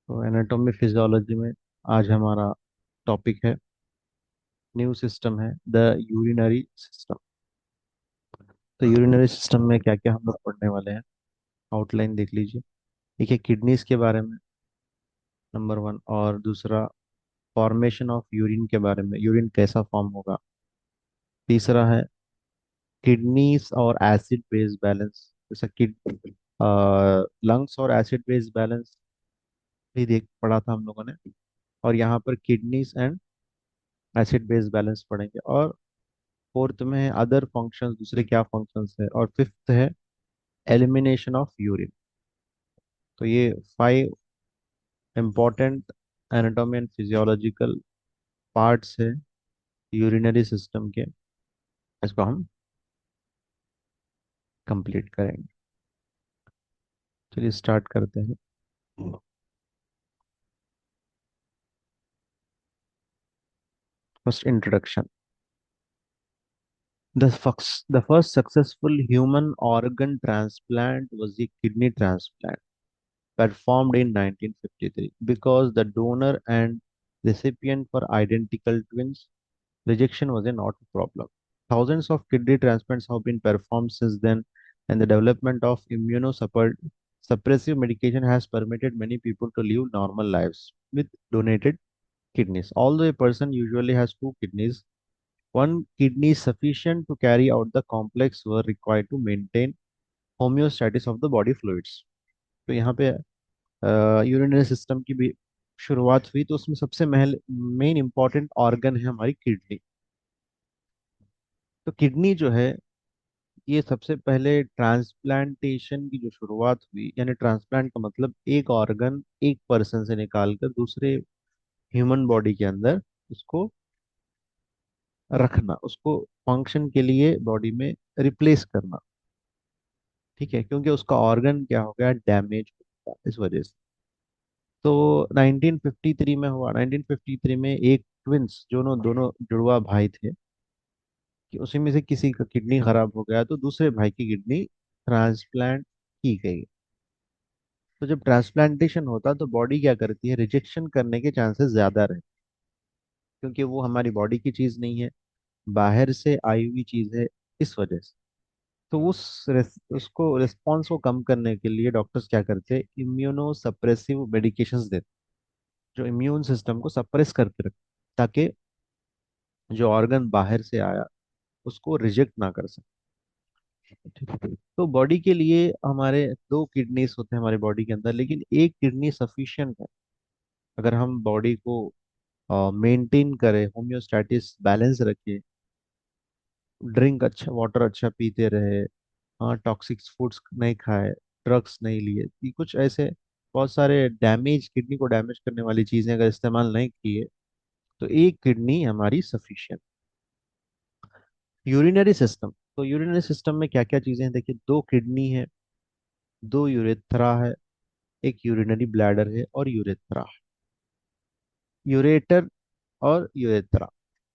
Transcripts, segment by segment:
तो anatomy physiology में आज हमारा टॉपिक है, न्यू सिस्टम है द यूरिनरी सिस्टम। तो यूरिनरी सिस्टम में क्या क्या हम लोग पढ़ने वाले हैं, आउटलाइन देख लीजिए। एक है किडनीज के बारे में, नंबर वन। और दूसरा फॉर्मेशन ऑफ यूरिन के बारे में, यूरिन कैसा फॉर्म होगा। तीसरा है किडनीज और एसिड बेस बैलेंस, जैसा कि लंग्स और एसिड बेस बैलेंस भी देख पढ़ा था हम लोगों ने। और यहाँ पर kidneys and acid base balance पढ़ेंगे। और फोर्थ में है अदर फंक्शंस, दूसरे क्या फंक्शंस है। और फिफ्थ है एलिमिनेशन ऑफ यूरिन। तो ये 5 important anatomy and physiological parts है यूरिनरी सिस्टम के। इसको हम कंप्लीट करेंगे। चलिए स्टार्ट करते हैं। First introduction. The first successful human organ transplant was the kidney transplant, performed in 1953. Because the donor and recipient were identical twins, rejection was a not a problem. Thousands of kidney transplants have been performed since then, and the development of immunosuppressive medication has permitted many people to live normal lives with donated kidneys. Although a person usually has two kidneys, one kidney is sufficient to carry out the complex work required to maintain homeostasis of the body fluids. तो यहाँ पे urinary system की भी शुरुआत हुई, तो उसमें सबसे मेन इंपॉर्टेंट ऑर्गन है हमारी किडनी। तो किडनी जो है, ये सबसे पहले ट्रांसप्लांटेशन की जो शुरुआत हुई, यानी ट्रांसप्लांट का मतलब एक ऑर्गन एक पर्सन से निकाल कर दूसरे ह्यूमन बॉडी के अंदर उसको रखना, उसको फंक्शन के लिए बॉडी में रिप्लेस करना। ठीक है, क्योंकि उसका ऑर्गन क्या हो गया, डैमेज हो गया इस वजह से। तो 1953 में हुआ। 1953 में एक ट्विंस, जो दोनों जुड़वा भाई थे, कि उसी में से किसी का किडनी खराब हो गया तो दूसरे भाई की किडनी ट्रांसप्लांट की गई। तो जब ट्रांसप्लांटेशन होता तो बॉडी क्या करती है, रिजेक्शन करने के चांसेस ज्यादा रहते, क्योंकि वो हमारी बॉडी की चीज नहीं है, बाहर से आई हुई चीज है, इस वजह से। तो उसको रिस्पॉन्स को कम करने के लिए डॉक्टर्स क्या करते हैं, इम्यूनो सप्रेसिव मेडिकेशंस देते, जो इम्यून सिस्टम को सप्रेस करके रखते, ताकि जो ऑर्गन बाहर से आया उसको रिजेक्ट ना कर सके। ठीक है, तो बॉडी के लिए हमारे दो किडनीज होते हैं हमारे बॉडी के अंदर, लेकिन एक किडनी सफिशिएंट है। अगर हम बॉडी को मेंटेन करें, होम्योस्टैटिस बैलेंस रखें, ड्रिंक अच्छा, वाटर अच्छा पीते रहे, हाँ टॉक्सिक फूड्स नहीं खाए, ड्रग्स नहीं लिए, ये कुछ ऐसे बहुत सारे डैमेज, किडनी को डैमेज करने वाली चीजें अगर इस्तेमाल नहीं किए, तो एक किडनी हमारी सफिशिएंट। Urinary system. तो यूरिनरी सिस्टम में क्या क्या चीजें हैं, देखिए, दो किडनी है, दो यूरेथ्रा है, एक यूरिनरी ब्लैडर है और यूरेथ्रा है। यूरेटर और यूरेथ्रा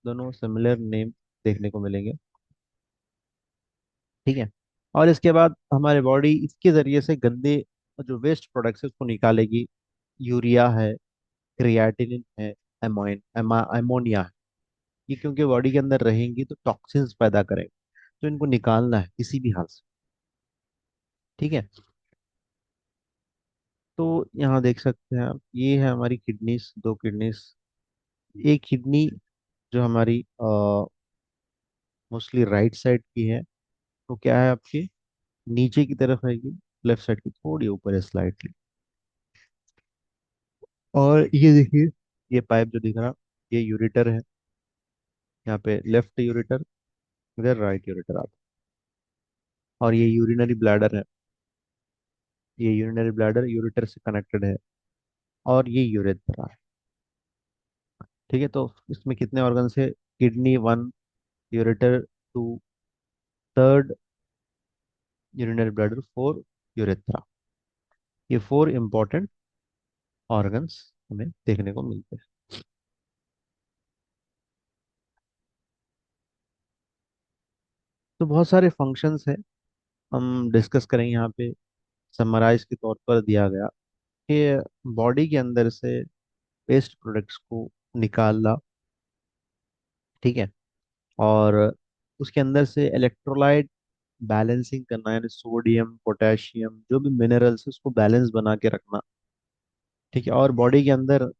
दोनों सिमिलर नेम देखने को मिलेंगे। ठीक है। और इसके बाद हमारे बॉडी इसके जरिए से गंदे जो वेस्ट प्रोडक्ट्स है उसको निकालेगी। यूरिया है, क्रिएटिनिन है, एमोनिया है। ये क्योंकि बॉडी के अंदर रहेंगी तो टॉक्सिन्स पैदा करेंगे, तो इनको निकालना है किसी भी हाल से। ठीक है। तो यहाँ देख सकते हैं आप, ये है हमारी किडनीज, दो किडनीज। एक किडनी जो हमारी मोस्टली राइट साइड की है, तो क्या है आपकी, नीचे की तरफ आएगी, लेफ्ट साइड की थोड़ी ऊपर है स्लाइटली। और ये देखिए, ये पाइप जो दिख रहा, ये यूरेटर है। यहाँ पे लेफ्ट यूरेटर, इधर राइट यूरेटर आता है। और ये यूरिनरी ब्लैडर है, ये यूरिनरी ब्लैडर यूरेटर से कनेक्टेड है। और ये यूरेथ्रा है। ठीक है, तो इसमें कितने ऑर्गन है, kidney one, ureter two, third urinary bladder, four urethra. ये 4 इंपॉर्टेंट ऑर्गन्स हमें देखने को मिलते हैं। तो बहुत सारे फंक्शंस हैं, हम डिस्कस करेंगे यहाँ पे, समराइज के तौर पर दिया गया। कि बॉडी के अंदर से वेस्ट प्रोडक्ट्स को निकालना, ठीक है, और उसके अंदर से इलेक्ट्रोलाइट बैलेंसिंग करना, यानी सोडियम पोटेशियम जो भी मिनरल्स है उसको बैलेंस बना के रखना, ठीक है, और बॉडी के अंदर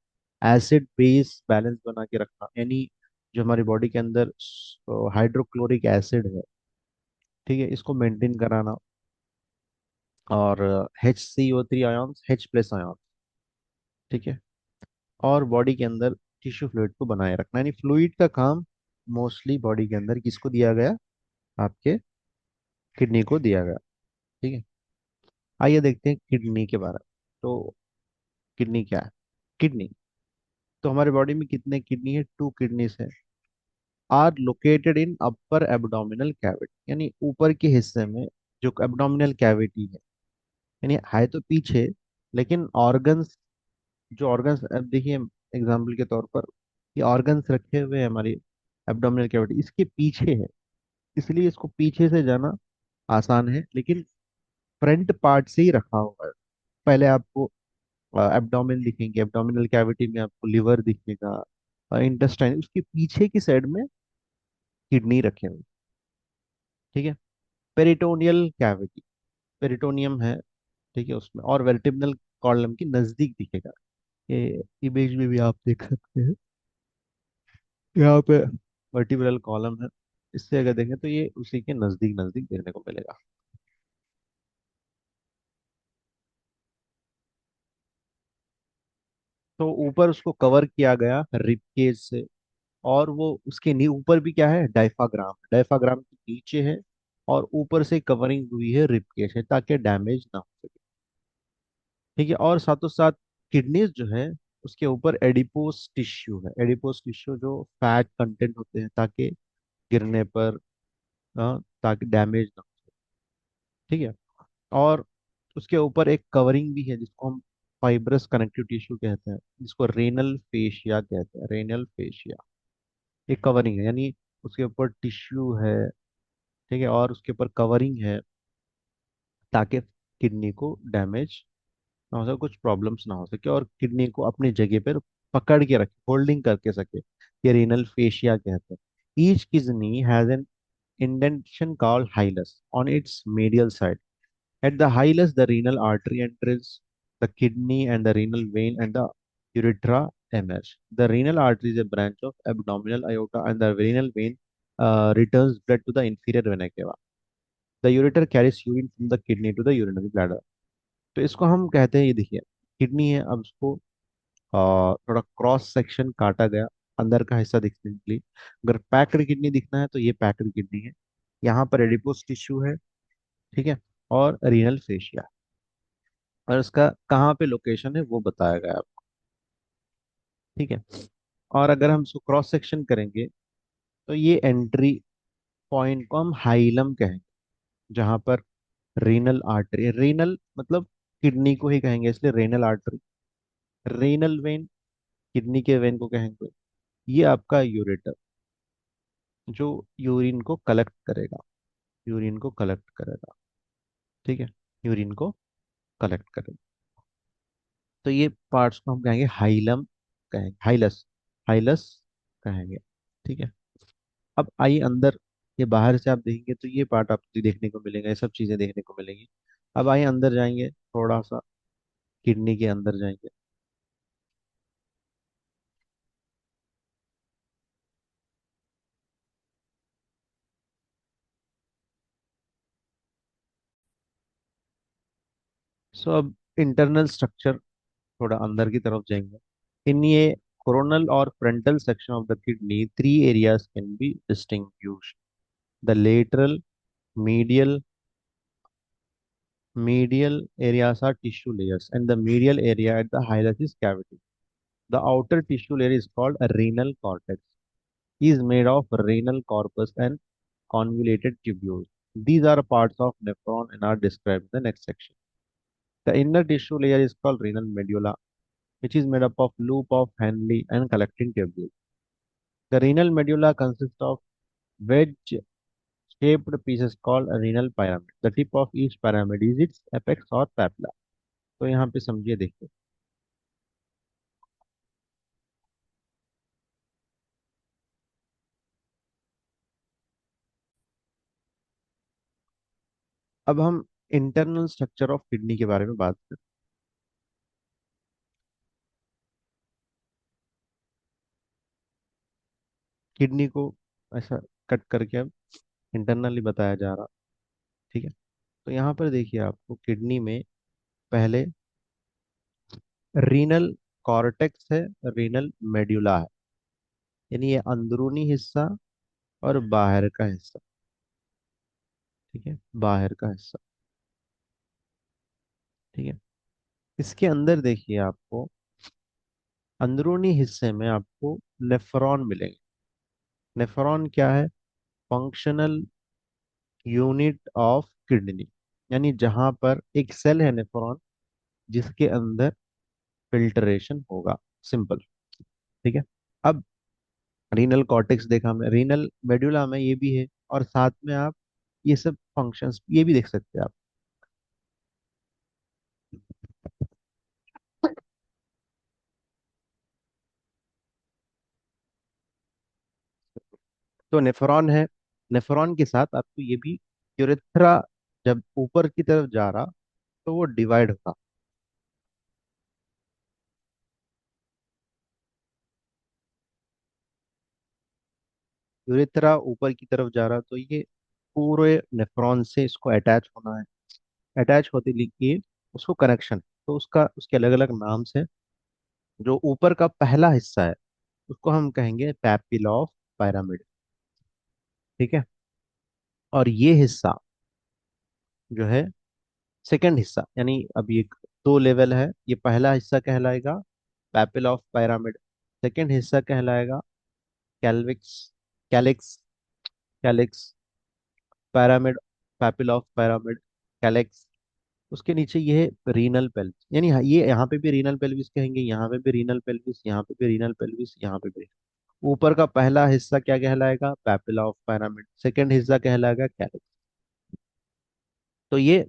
एसिड बेस बैलेंस बना के रखना, यानी जो हमारी बॉडी के अंदर हाइड्रोक्लोरिक एसिड है, ठीक है, इसको मेंटेन कराना, और HCO3 आयॉन्स, H+ आयॉन, ठीक है, और बॉडी के अंदर टिश्यू फ्लूइड को बनाए रखना, यानी फ्लूइड का काम मोस्टली बॉडी के अंदर किसको दिया गया, आपके किडनी को दिया गया, ठीक है। आइए देखते हैं किडनी के बारे में। तो किडनी क्या है? किडनी, तो हमारे बॉडी में कितने किडनी है? 2 किडनीज है। Are located in upper abdominal cavity, यानी ऊपर के हिस्से में जो एब्डोमिनल कैविटी है, यानी है तो पीछे, लेकिन ऑर्गन्स, जो ऑर्गन्स, अब देखिए एग्जाम्पल के तौर पर, ये ऑर्गन्स रखे हुए हैं हमारी एब्डोमिनल कैविटी इसके पीछे है, इसलिए इसको पीछे से जाना आसान है, लेकिन फ्रंट पार्ट से ही रखा हुआ है। पहले आपको एब्डोमेन दिखेंगे, एब्डोमिनल कैविटी में आपको लिवर दिखेगा, इंटेस्टाइन, उसके पीछे की साइड में किडनी रखे हुए, ठीक है। पेरिटोनियल कैविटी, पेरिटोनियम है, ठीक है, उसमें, और वर्टिब्रल कॉलम के नजदीक दिखेगा। ये इमेज में भी आप देख सकते हैं, यहाँ पे वर्टिब्रल कॉलम है, इससे अगर देखें तो ये उसी के नजदीक नजदीक देखने को मिलेगा। तो ऊपर उसको कवर किया गया रिब केज से, और वो उसके ऊपर भी क्या है, डायफ्राग्राम, डायफ्राग्राम के नीचे है, और ऊपर से कवरिंग हुई है रिब केज है, ताकि डैमेज ना हो सके, ठीक है। और साथों साथ किडनीज जो है उसके ऊपर एडिपोस टिश्यू है, एडिपोस टिश्यू जो फैट कंटेंट होते हैं, ताकि गिरने पर ताकि डैमेज ना हो, ठीक है। और उसके ऊपर एक कवरिंग भी है जिसको हम फाइब्रस कनेक्टिव टिश्यू कहते हैं, जिसको रेनल फेशिया कहते हैं, रेनल फेशिया, एक कवरिंग है, यानी उसके ऊपर टिश्यू है, ठीक है, और उसके ऊपर कवरिंग है, ताकि किडनी को डैमेज ना हो सके, कुछ प्रॉब्लम्स ना हो सके, और किडनी को अपनी जगह पर पकड़ के रखे, होल्डिंग करके सके, ये रीनल फेशिया कहते हैं। Each kidney has an indentation called hilus on its medial side. At the hilus, the renal artery enters the kidney and the renal vein and the urethra emerge. The renal artery is a branch of abdominal aorta and the renal vein returns blood to the inferior vena cava. The ureter carries urine from the kidney to the urinary bladder. तो इसको हम कहते हैं, ये देखिए kidney है, अब उसको थोड़ा क्रॉस सेक्शन काटा गया अंदर का हिस्सा दिखने के लिए। अगर पैक्ड किडनी दिखना है तो ये पैक्ड किडनी है, यहाँ पर एडिपोस टिश्यू है, ठीक है, और रीनल फेशिया, और इसका कहाँ पे लोकेशन है वो बताया गया है आपको, ठीक है। और अगर हम इसको क्रॉस सेक्शन करेंगे तो ये एंट्री पॉइंट को हम हाइलम कहेंगे, जहाँ पर रीनल आर्टरी, रीनल मतलब किडनी को ही कहेंगे इसलिए renal artery, renal vein kidney के वेन को कहेंगे, ये आपका यूरेटर जो यूरिन को कलेक्ट करेगा, यूरिन को कलेक्ट करेगा, ठीक है, यूरिन को कलेक्ट करेगा। तो ये पार्ट्स को हम कहेंगे हाइलम, कहेंगे हाइलस, हाइलस कहेंगे, ठीक है। अब आइए अंदर, ये बाहर से आप देखेंगे तो ये पार्ट आपको देखने को मिलेगा, ये सब चीजें देखने को मिलेंगी। अब आइए अंदर जाएंगे थोड़ा सा, किडनी के अंदर जाएंगे। सो अब इंटरनल स्ट्रक्चर, थोड़ा अंदर की तरफ जाएंगे। इन ये कोरोनल और frontal section of the kidney, 3 areas can be distinguished. The lateral, medial, medial areas are tissue layers, and the medial area at the hyalus cavity. The outer tissue layer is called a renal cortex. Is made of renal corpus and convoluted tubules. These are parts of nephron and are described in the next section. The inner tissue layer is called renal medulla, which is made up of loop of Henle and collecting tubules. The renal medulla consists of wedge-shaped pieces called a renal pyramid. The tip of each pyramid is its apex or papilla. तो यहाँ पे समझिए, देखिए। अब हम internal structure of kidney के बारे में बात करते हैं। किडनी को ऐसा कट करके अब इंटरनली बताया जा रहा। ठीक है। तो यहाँ पर देखिए, आपको किडनी में पहले रीनल कॉर्टेक्स है, रीनल मेड्यूला है, यानी ये अंदरूनी हिस्सा और बाहर का हिस्सा। ठीक है, बाहर का हिस्सा। ठीक है। इसके अंदर देखिए, आपको अंदरूनी हिस्से में आपको नेफ्रॉन मिलेंगे। नेफ्रॉन क्या है? फंक्शनल यूनिट ऑफ किडनी, यानी जहां पर एक सेल है नेफ्रॉन, जिसके अंदर फिल्टरेशन होगा। सिंपल। ठीक है। अब रीनल कॉर्टेक्स देखा हमने, रीनल मेडुला में ये भी है, और साथ में आप ये सब फंक्शंस ये भी देख सकते हैं आप। तो नेफ्रॉन है, नेफ्रॉन के साथ आपको ये भी यूरेथ्रा, जब ऊपर की तरफ जा रहा तो वो डिवाइड होगा। यूरेथ्रा ऊपर की तरफ जा रहा तो ये पूरे नेफ्रॉन से इसको अटैच होना है। अटैच होते लिखिए उसको कनेक्शन, तो उसका उसके अलग अलग नाम से, जो ऊपर का पहला हिस्सा है उसको हम कहेंगे पैपिल ऑफ पिरामिड। ठीक है। और ये हिस्सा जो है सेकंड हिस्सा, यानी अभी एक दो लेवल है, ये पहला हिस्सा कहलाएगा पैपिल ऑफ पिरामिड, सेकंड हिस्सा कहलाएगा calyx, calyx, calyx, pyramid, papilla of pyramid, calyx. उसके नीचे ये है रीनल पेल्विस, यानी ये यहाँ पे भी रीनल पेल्विस कहेंगे, यहाँ पे भी रीनल पेल्विस, यहाँ पे भी रीनल पेल्विस, यहाँ पे भी। ऊपर का पहला हिस्सा क्या कहलाएगा? पैपिला ऑफ पिरामिड, सेकंड हिस्सा कहलाएगा कैलिक्स। तो ये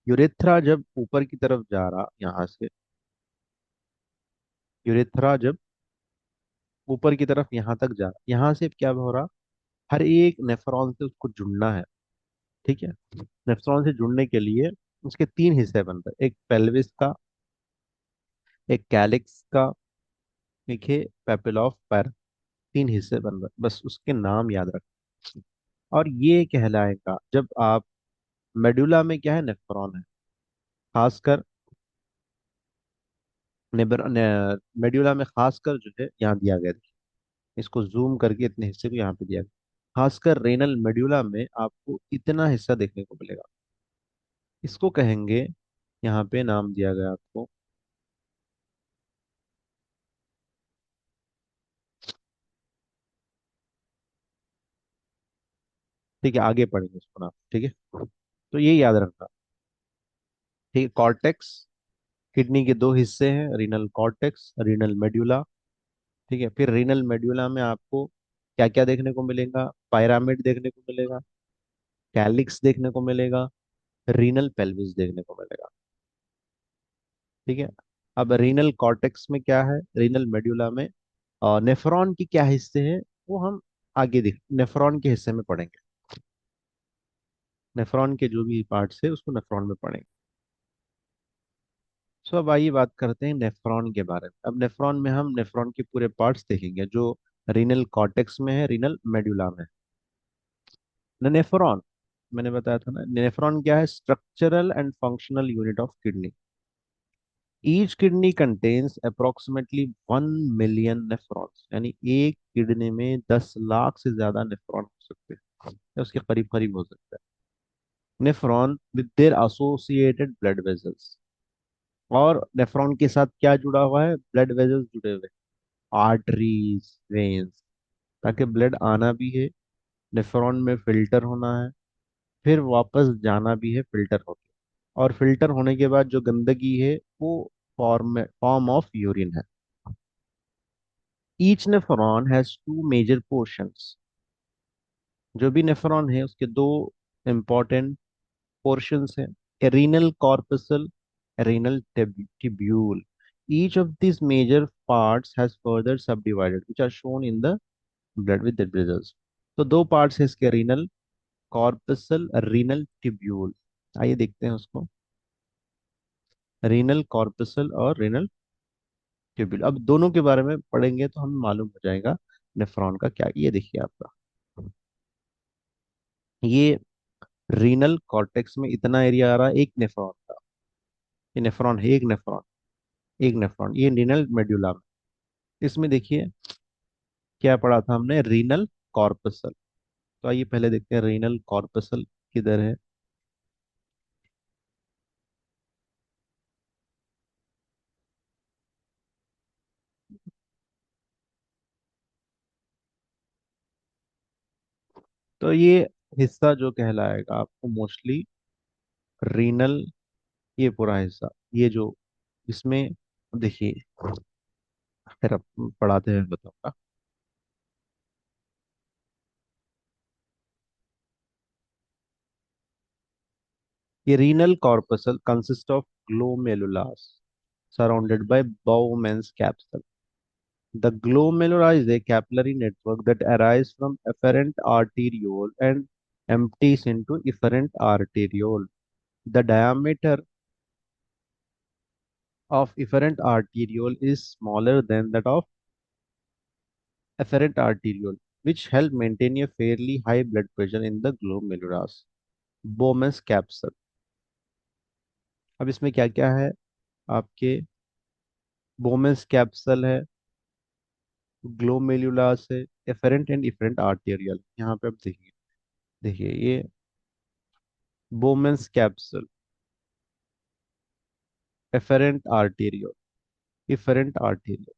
यूरेथ्रा जब ऊपर की तरफ जा रहा, यहाँ से यूरेथ्रा जब ऊपर की तरफ यहाँ तक जा रहा, यहाँ से क्या हो रहा? हर एक नेफ्रॉन से उसको जुड़ना है। ठीक है। नेफ्रॉन से जुड़ने के लिए उसके तीन हिस्से बन रहे, एक पेल्विस का, एक कैलिक्स का, एक है पेपिल ऑफ पैरा। तीन हिस्से बन रहे, बस उसके नाम याद रख। और ये कहलाएगा जब आप मेडुला में क्या है? नेफ्रॉन है, खासकर मेड्यूला में, खासकर जो है यहाँ दिया गया है। इसको जूम करके इतने हिस्से को यहाँ पे दिया गया। खासकर रेनल मेड्यूला में आपको इतना हिस्सा देखने को मिलेगा। इसको कहेंगे, यहाँ पे नाम दिया गया आपको। ठीक है, आगे पढ़ेंगे इसको नाम। ठीक है। तो ये याद रखना। ठीक है। कॉर्टेक्स, किडनी के दो हिस्से हैं, रीनल कॉर्टेक्स, रीनल मेड्यूला। ठीक है। फिर रीनल मेड्यूला में आपको क्या क्या देखने को मिलेगा? पायरामिड देखने को मिलेगा, कैलिक्स देखने को मिलेगा, रीनल पेल्विस देखने को मिलेगा। ठीक है। अब रीनल कॉर्टेक्स में क्या है, रीनल मेड्यूला में, और नेफ्रॉन की क्या हिस्से हैं वो हम आगे देख, नेफ्रॉन के हिस्से में पढ़ेंगे। नेफ्रॉन के जो भी पार्ट्स है उसको नेफ्रॉन में पढ़ेंगे। सो अब आइए बात करते हैं नेफ्रॉन के बारे में। अब नेफ्रॉन में हम नेफ्रॉन के पूरे पार्ट्स देखेंगे, जो रीनल कॉर्टेक्स में है, रीनल मेड्यूला में है। नेफ्रॉन, मैंने बताया था ना, नेफ्रॉन क्या है? Structural and functional unit of kidney. Each kidney contains approximately 1 million nephrons, यानी एक किडनी में 10 लाख से ज्यादा नेफ्रॉन हो सकते हैं, या उसके करीब करीब हो सकता है। Nephron with their associated blood vessels, और नेफ्रॉन के साथ क्या जुड़ा हुआ है? ब्लड वेजल्स जुड़े हुए, आर्टरीज, वेन्स, ताकि ब्लड आना भी है, नेफ्रॉन में फिल्टर होना है, फिर वापस जाना भी है फिल्टर होके, और फिल्टर होने के बाद जो गंदगी है वो फॉर्म ऑफ यूरिन है। Each nephron has two major portions. जो भी नेफ्रॉन है उसके दो इंपॉर्टेंट पोर्शंस हैं, renal corpuscle renal tubule. Each of these major parts has further subdivided, which are shown in the blood with the results. तो दो parts है इसके, रीनल कॉर्पसल, रीनल ट्यूब्यूल। आइए देखते हैं उसको, रीनल कॉर्पसल और रीनल ट्यूब्यूल। अब दोनों के बारे में पढ़ेंगे तो हमें मालूम हो जाएगा नेफ्रॉन का क्या। ये देखिए आपका, ये रीनल कॉर्टेक्स में इतना एरिया आ रहा है एक नेफ्रॉन का। ये नेफ्रॉन है, एक नेफ्रॉन, एक नेफ्रॉन, ये रीनल मेड्यूला में। इसमें देखिए क्या पढ़ा था हमने, रीनल कॉर्पसल। तो आइए पहले देखते हैं रीनल कॉर्पसल किधर है। तो ये हिस्सा जो कहलाएगा आपको मोस्टली रीनल, ये पूरा हिस्सा, ये जो इसमें देखिए, फिर अब पढ़ाते हैं बताऊंगा। ये renal corpuscle consist of glomerulus surrounded by Bowman's capsule. The glomeruli is a capillary network that arises from efferent arteriole and empties into efferent arteriole. The diameter of efferent arteriole is smaller than that of efferent arteriole, which help maintain a fairly high blood pressure in the glomerulus. Bowman's capsule. अब इसमें क्या क्या है आपके, बोमेंस capsule है, glomerulus है, efferent and efferent arterial. यहाँ पे आप देखिए, देखिए ये बोमेंस कैप्सूल, एफेरेंट आर्टेरियो, इफेरेंट आर्टेरियो।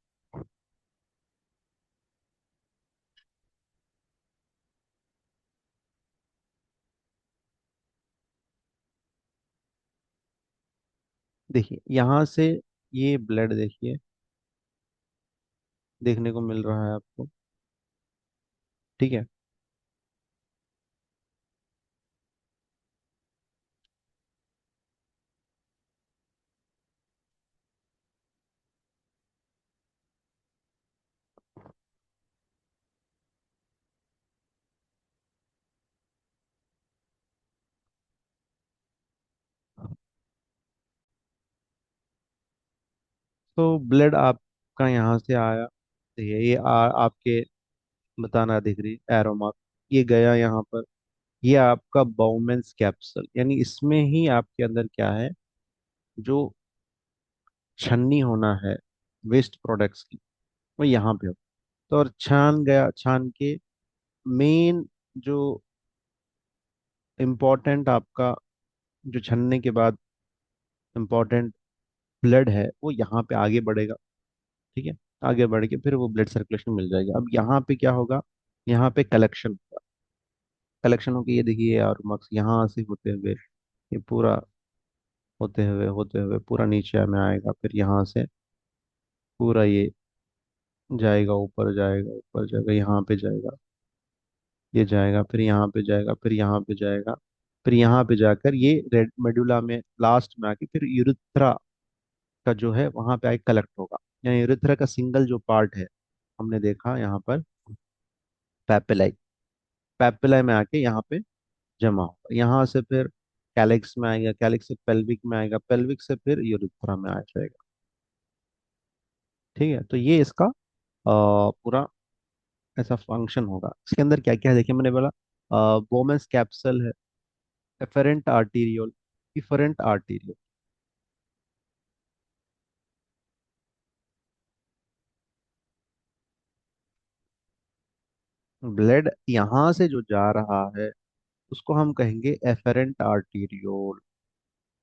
देखिए यहाँ से ये ब्लड देखिए, देखने को मिल रहा है आपको, ठीक है। तो ब्लड आपका यहाँ से आया, देखिए ये आपके बताना दिख रही एरो मार्क, ये गया यहाँ पर। ये आपका बाउमेंस कैप्सूल, यानी इसमें ही आपके अंदर क्या है, जो छन्नी होना है वेस्ट प्रोडक्ट्स की, वो यहाँ पे हो। तो और छान गया, छान के मेन जो इम्पोर्टेंट आपका, जो छनने के बाद इम्पोर्टेंट ब्लड है, वो यहाँ पे आगे बढ़ेगा, ठीक है। आगे बढ़ के फिर वो ब्लड सर्कुलेशन मिल जाएगा। अब यहाँ पे क्या होगा, यहाँ पे कलेक्शन होगा, कलेक्शन होगी, ये देखिए और मक्स यहाँ से होते हुए ये पूरा, होते हुए पूरा नीचे में आएगा, फिर यहाँ से पूरा ये जाएगा, ऊपर जाएगा, ऊपर जाएगा, यहाँ पे जाएगा, ये जाएगा, फिर यहाँ पे जाएगा, फिर यहाँ पे जाएगा, फिर यहाँ पे जाकर ये रेड मेडुला में लास्ट में आके फिर यूरिथ्रा का जो है वहां पे आके कलेक्ट होगा। यानी यूरिथ्रा का सिंगल जो पार्ट है, हमने देखा यहाँ पर पैपिलाई, पैपिलाई में आके यहाँ पे जमा होगा, यहाँ से फिर कैलिक्स में आएगा, कैलिक्स से पेल्विक में आएगा, पेल्विक से फिर यूरिथ्रा में आ जाएगा, ठीक है। तो ये इसका पूरा ऐसा फंक्शन होगा। इसके अंदर क्या क्या है देखिए, मैंने बोला बोमेंस कैप्सल है, afferent arteriole, efferent arteriole. Blood यहाँ से जो जा रहा है उसको हम कहेंगे एफरेंट आर्टीरियोल।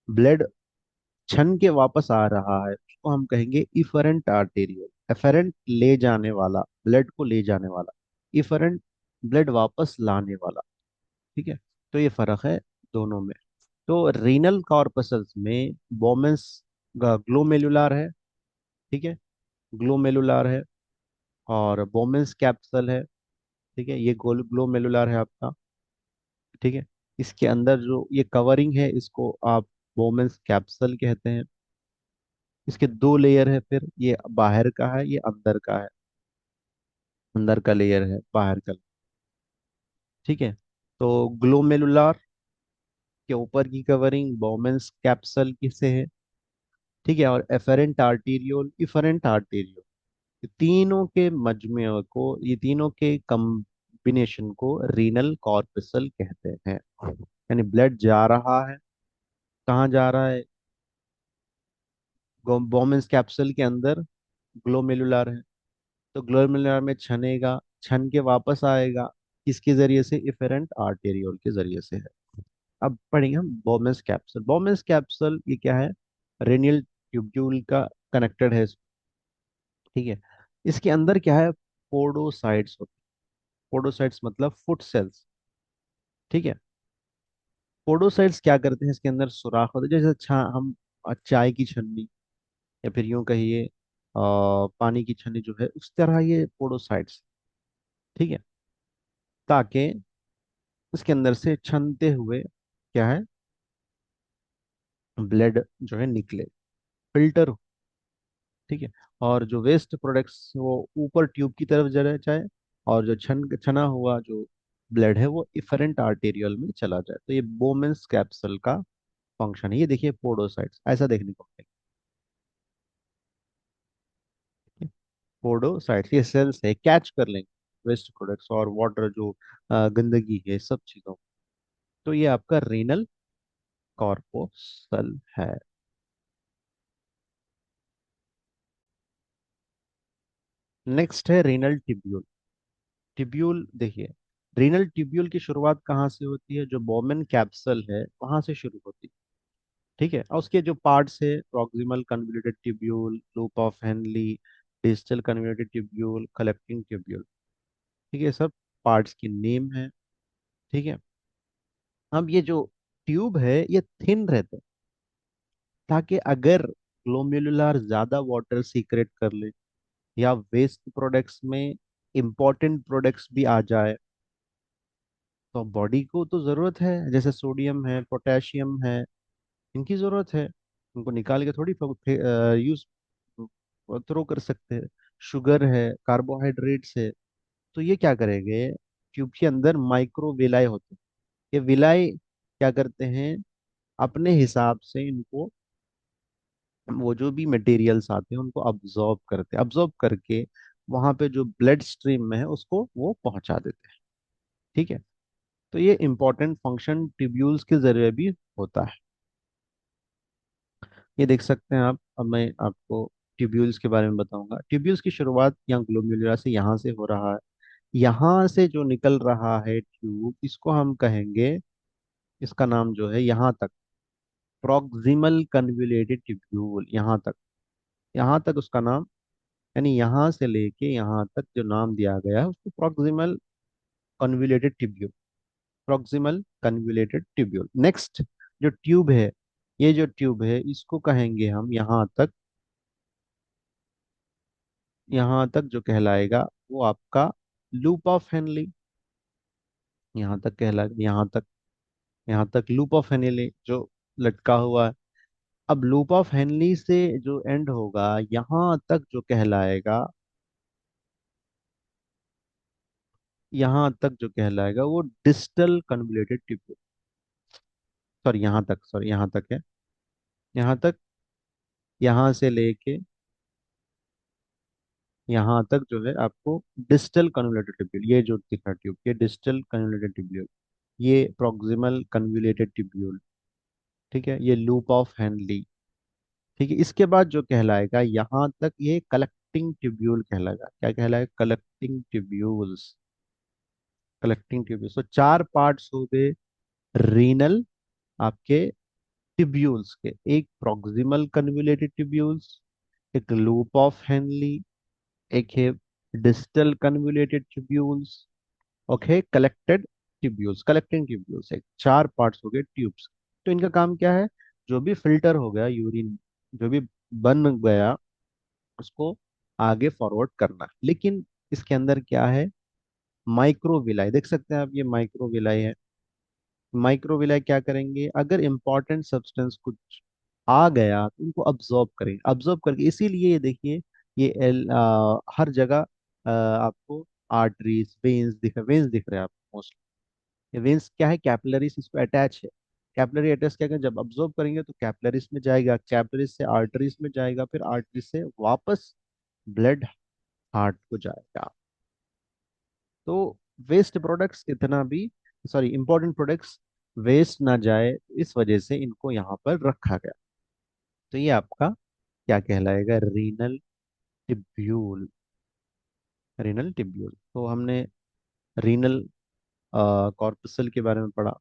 ब्लड छन के वापस आ रहा है उसको हम कहेंगे इफरेंट आर्टेरियल। एफरेंट ले जाने वाला, ब्लड को ले जाने वाला, इफरेंट ब्लड वापस लाने वाला, ठीक है। तो ये फर्क है दोनों में। तो रीनल कॉर्पसल्स में बोमेंस ग्लोमेरुलार है, ठीक है, ग्लोमेरुलार है, और बोमेंस कैप्सल है, ठीक है, ये ग्लोमेरुलार है आपका, ठीक है। इसके अंदर जो ये कवरिंग है इसको आप बोमेंस कैप्सल कहते हैं। इसके दो लेयर है, फिर ये बाहर का है, ये अंदर का है। अंदर का लेयर है, बाहर का। ठीक है। तो ग्लोमेरुलार के ऊपर की कवरिंग बोमेंस कैप्सल की से है। ठीक है। और एफरेंट आर्टीरियोल, इफरेंट आर्टीरियोल, तीनों के मजमे को, ये तीनों के कॉम्बिनेशन को रीनल कॉर्पसल कहते हैं। यानी ब्लड जा रहा है, कहाँ जा रहा है? बोमेंस कैप्सल के अंदर ग्लोमेरुलार है, तो ग्लोमेरुलर में छनेगा, छन के वापस आएगा। किसके जरिए से? इफेरेंट आर्टेरियोल के जरिए से है। अब पढ़ेंगे हम बोमेंस कैप्सूल। बोमेंस कैप्सूल ये क्या है? रेनियल ट्यूब्यूल का कनेक्टेड है ठीक है। इसके अंदर क्या है? पोडोसाइट्स होते हैं। पोडोसाइट्स मतलब फुट सेल्स। ठीक है। पोडोसाइट्स क्या करते हैं? इसके अंदर सुराख होते हैं, जैसे हम चाय की छन्नी, या फिर यूं कहिए पानी की छन्नी जो है, उस तरह ये पोडोसाइट्स। ठीक है। ताकि इसके अंदर से छनते हुए क्या है? ब्लड जो है निकले, फिल्टर हो। ठीक है। और जो वेस्ट प्रोडक्ट्स वो ऊपर ट्यूब की तरफ जरा जाए, और जो छना हुआ जो ब्लड है वो इफरेंट आर्टेरियल में चला जाए। तो ये बोमेंस कैप्सूल का फंक्शन है। ये देखिए पोडोसाइट्स ऐसा देखने को मिलेगा। पोडोसाइट्स ये सेल्स है, कैच कर लेंगे वेस्ट प्रोडक्ट्स और वाटर जो गंदगी है, सब चीजों। तो ये आपका रीनल कॉर्पोसल है। नेक्स्ट है रीनल टिब्यूल। टिब्यूल देखिए, रीनल ट्यूब्यूल की शुरुआत कहाँ से होती है? जो बोमेन कैप्सल है वहां से शुरू होती है। ठीक है। और उसके जो पार्ट्स है, proximal convoluted tubule, loop of Henley, distal convoluted tubule, collecting tubule. ठीक है, सब पार्ट्स की नेम है। ठीक है। अब ये जो ट्यूब है ये थिन रहता है, ताकि अगर ग्लोमेरुलर ज्यादा वाटर सीक्रेट कर ले, या वेस्ट प्रोडक्ट्स में इंपॉर्टेंट प्रोडक्ट्स भी आ जाए, तो बॉडी को तो जरूरत है, जैसे सोडियम है, पोटेशियम है, इनकी जरूरत है। उनको निकाल के थोड़ी यूज थ्रो कर सकते हैं। शुगर है, कार्बोहाइड्रेट्स है। तो ये क्या करेंगे? ट्यूब के अंदर माइक्रो विलाय होते हैं। ये विलाय क्या करते हैं? अपने हिसाब से इनको, वो जो भी मटेरियल्स आते हैं उनको अब्जॉर्ब करते हैं, अब्जॉर्ब करके वहां पे जो ब्लड स्ट्रीम में है उसको वो पहुंचा देते हैं। ठीक है। तो ये इंपॉर्टेंट फंक्शन ट्यूब्यूल्स के जरिए भी होता है। ये देख सकते हैं आप। अब मैं आपको ट्यूब्यूल्स के बारे में बताऊंगा। ट्यूब्यूल्स की शुरुआत यहाँ ग्लोमेरुला से, यहाँ से हो रहा है। यहाँ से जो निकल रहा है ट्यूब, इसको हम कहेंगे, इसका नाम जो है यहाँ तक, प्रॉक्सिमल कन्वोल्यूटेड ट्यूब्यूल। यहाँ तक उसका नाम, यानी यहाँ से लेके यहाँ तक जो नाम दिया गया है उसको proximal convoluted tubule. Proximal convoluted tubule. Next जो ट्यूब है, ये जो ट्यूब है इसको कहेंगे हम यहाँ तक, यहाँ तक जो कहलाएगा वो आपका लूप ऑफ हेनली। यहाँ तक कहलाएगा, यहाँ तक लूप ऑफ हेनली जो लटका हुआ है। अब लूप ऑफ हेनली से जो एंड होगा, यहाँ तक जो कहलाएगा, यहाँ तक जो कहलाएगा वो डिस्टल कन्वोल्यूटेड ट्यूब्यूल। सॉरी यहाँ तक है। यहाँ तक, यहाँ से लेके यहाँ तक जो है आपको डिस्टल कन्वोल्यूटेड ट्यूब्यूल, ये जो दिखा ट्यूब, ये डिस्टल कन्वोल्यूटेड ट्यूब्यूल, ये प्रॉक्सिमल कन्वोल्यूटेड ट्यूब्यूल। ठीक है। ये लूप ऑफ हेनली। ठीक है। इसके बाद जो कहलाएगा यहाँ तक, ये कलेक्टिंग ट्यूब्यूल कहलाएगा। क्या कहलाएगा? Collecting tubules. Collecting tubules. तो चार पार्ट्स हो गए रीनल आपके ट्यूब्यूल्स के। एक प्रॉक्सिमल कन्वोल्यूटेड ट्यूब्यूल्स, एक लूप ऑफ हेनली, एक है distal convoluted tubules, okay, collected tubules, collecting tubules. एक चार पार्ट्स हो गए ट्यूब्स। तो इनका काम क्या है? जो भी फिल्टर हो गया यूरिन, जो भी बन गया, उसको आगे फॉरवर्ड करना। लेकिन इसके अंदर क्या है? माइक्रोविलाई देख सकते हैं आप, ये माइक्रोविलाई है। माइक्रोविलाई क्या करेंगे? अगर इंपॉर्टेंट सब्सटेंस कुछ आ गया तो उनको अब्जॉर्ब करेंगे, अब्जॉर्ब करके, इसीलिए ये देखिए, ये हर जगह आपको आर्टरीज, वेन्स दिख रहे हैं आपको मोस्टली। ये वेन्स क्या है, कैपिलरीज इसको अटैच है। कैपिलरी अटैच क्या है, जब अब्जॉर्ब करेंगे तो कैपिलरीज में जाएगा, कैपिलरीज से आर्टरीज में जाएगा, फिर आर्टरीज से वापस ब्लड हार्ट को जाएगा। तो वेस्ट प्रोडक्ट्स इतना भी, सॉरी, इंपॉर्टेंट प्रोडक्ट्स वेस्ट ना जाए, इस वजह से इनको यहाँ पर रखा गया। तो ये आपका क्या कहलाएगा, रीनल टिब्यूल। रीनल टिब्यूल, तो हमने रीनल कॉर्पसल के बारे में पढ़ा,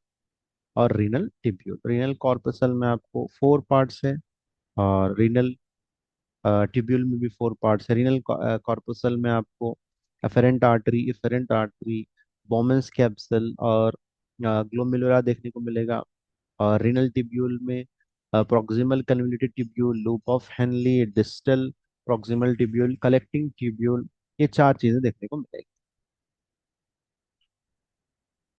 और रीनल टिब्यूल, रीनल कॉर्पसल में आपको 4 पार्ट्स है, और रीनल ट्यूब्यूल में भी 4 पार्ट्स है। रीनल कॉर्पसल में आपको एफेरेंट आर्टरी, बोमेंस कैप्सल और ग्लोमेरुला देखने को मिलेगा। और रीनल ट्यूब्यूल में proximal convoluted tubule, loop of Henley, distal proximal tubule, collecting tubule, ये 4 चीजें देखने को मिलेगी।